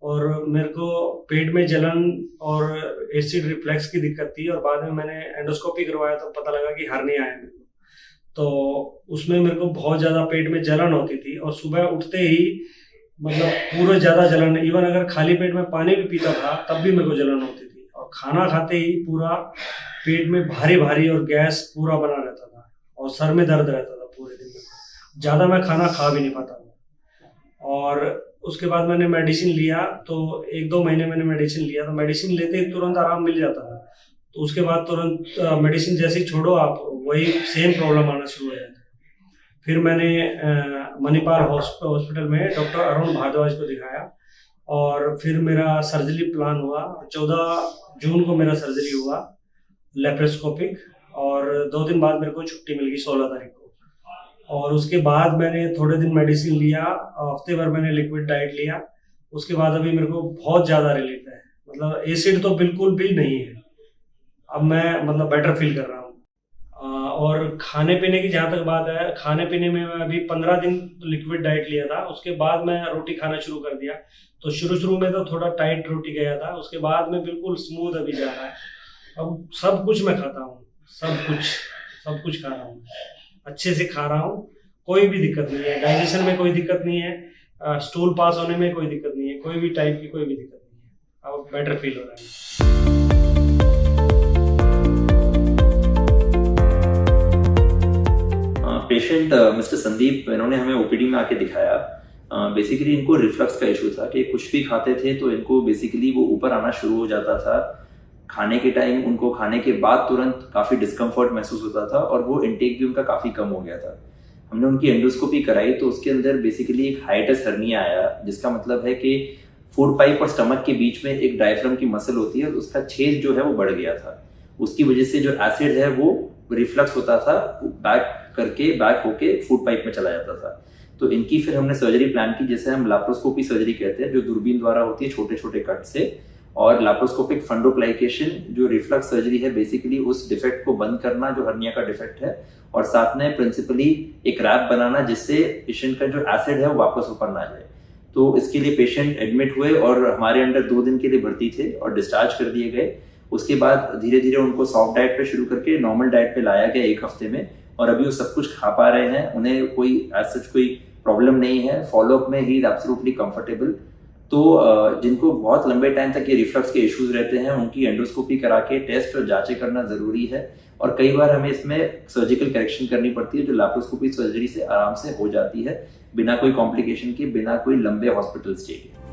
और मेरे को पेट में जलन और एसिड रिफ्लक्स की दिक्कत थी। और बाद में मैंने एंडोस्कोपी करवाया तो पता लगा कि हर्निया है मेरे को। तो उसमें मेरे को बहुत ज़्यादा पेट में जलन होती थी और सुबह उठते ही मतलब पूरा ज़्यादा जलन, इवन अगर खाली पेट में पानी भी पीता था तब भी मेरे को जलन होती थी। और खाना खाते ही पूरा पेट में भारी भारी और गैस पूरा बना रहता था और सर में दर्द रहता था पूरे दिन में। ज़्यादा मैं खाना खा भी नहीं पाता था। और उसके बाद मैंने मेडिसिन लिया, तो 1-2 महीने मैंने मेडिसिन लिया, तो मेडिसिन लेते ही तुरंत आराम मिल जाता था। तो उसके बाद तुरंत मेडिसिन जैसे ही छोड़ो आप, वही सेम प्रॉब्लम आना शुरू हो जाता है। फिर मैंने मणिपाल हॉस्पिटल में डॉक्टर अरुण भारद्वाज को दिखाया और फिर मेरा सर्जरी प्लान हुआ। 14 जून को मेरा सर्जरी हुआ लेप्रोस्कोपिक, और 2 दिन बाद मेरे को छुट्टी मिल गई 16 तारीख को। और उसके बाद मैंने थोड़े दिन मेडिसिन लिया, हफ्ते भर मैंने लिक्विड डाइट लिया। उसके बाद अभी मेरे को बहुत ज़्यादा रिलीफ है, मतलब एसिड तो बिल्कुल भी नहीं है। अब मैं मतलब बेटर फील कर रहा हूँ। और खाने पीने की जहाँ तक बात है, खाने पीने में मैं अभी 15 दिन लिक्विड डाइट लिया था, उसके बाद मैं रोटी खाना शुरू कर दिया। तो शुरू में तो थोड़ा टाइट रोटी गया था, उसके बाद में बिल्कुल स्मूथ अभी जा रहा है। अब सब कुछ मैं खाता हूँ, सब कुछ खा रहा हूँ, अच्छे से खा रहा हूँ, कोई भी दिक्कत नहीं है। डाइजेशन में कोई दिक्कत नहीं है, स्टूल पास होने में कोई दिक्कत नहीं है, कोई भी टाइप की कोई भी दिक्कत नहीं है। अब बेटर फील हो रहा है। पेशेंट मिस्टर संदीप, इन्होंने हमें ओपीडी में आके दिखाया। बेसिकली इनको रिफ्लक्स का इशू था कि कुछ भी खाते थे तो इनको बेसिकली वो ऊपर आना शुरू हो जाता था। खाने के टाइम उनको खाने के बाद तुरंत काफ़ी डिस्कम्फर्ट महसूस होता था और वो इनटेक भी उनका काफ़ी कम हो गया था। हमने उनकी एंडोस्कोपी कराई तो उसके अंदर बेसिकली एक हाइटस हर्निया आया, जिसका मतलब है कि फूड पाइप और स्टमक के बीच में एक डायफ्राम की मसल होती है, उसका छेद जो है वो बढ़ गया था। उसकी वजह से जो एसिड है वो रिफ्लक्स होता था, बैक होके फूड पाइप में चला जाता था। तो इनकी फिर हमने सर्जरी प्लान की, जैसे हम लैप्रोस्कोपी सर्जरी कहते हैं, जो दूरबीन द्वारा होती है छोटे छोटे कट से। और लैप्रोस्कोपिक फंडोप्लाइकेशन जो रिफ्लक्स सर्जरी है, बेसिकली उस डिफेक्ट को बंद करना जो हर्निया का डिफेक्ट है, और साथ में प्रिंसिपली एक रैप बनाना जिससे पेशेंट का जो एसिड है वो वापस ऊपर ना जाए। तो इसके लिए पेशेंट एडमिट हुए और हमारे अंडर 2 दिन के लिए भर्ती थे और डिस्चार्ज कर दिए गए। उसके बाद धीरे धीरे उनको सॉफ्ट डाइट पे शुरू करके नॉर्मल डाइट पे लाया गया 1 हफ्ते में, और अभी वो सब कुछ खा पा रहे हैं। उन्हें कोई सच कोई प्रॉब्लम नहीं है। फॉलोअप में ही एब्सोल्युटली कंफर्टेबल। तो जिनको बहुत लंबे टाइम तक ये रिफ्लक्स के इश्यूज रहते हैं, उनकी एंडोस्कोपी करा के टेस्ट और जांचें करना जरूरी है। और कई बार हमें इसमें सर्जिकल करेक्शन करनी पड़ती है, जो लैप्रोस्कोपी सर्जरी से आराम से हो जाती है, बिना कोई कॉम्प्लिकेशन के, बिना कोई लंबे हॉस्पिटल स्टे के।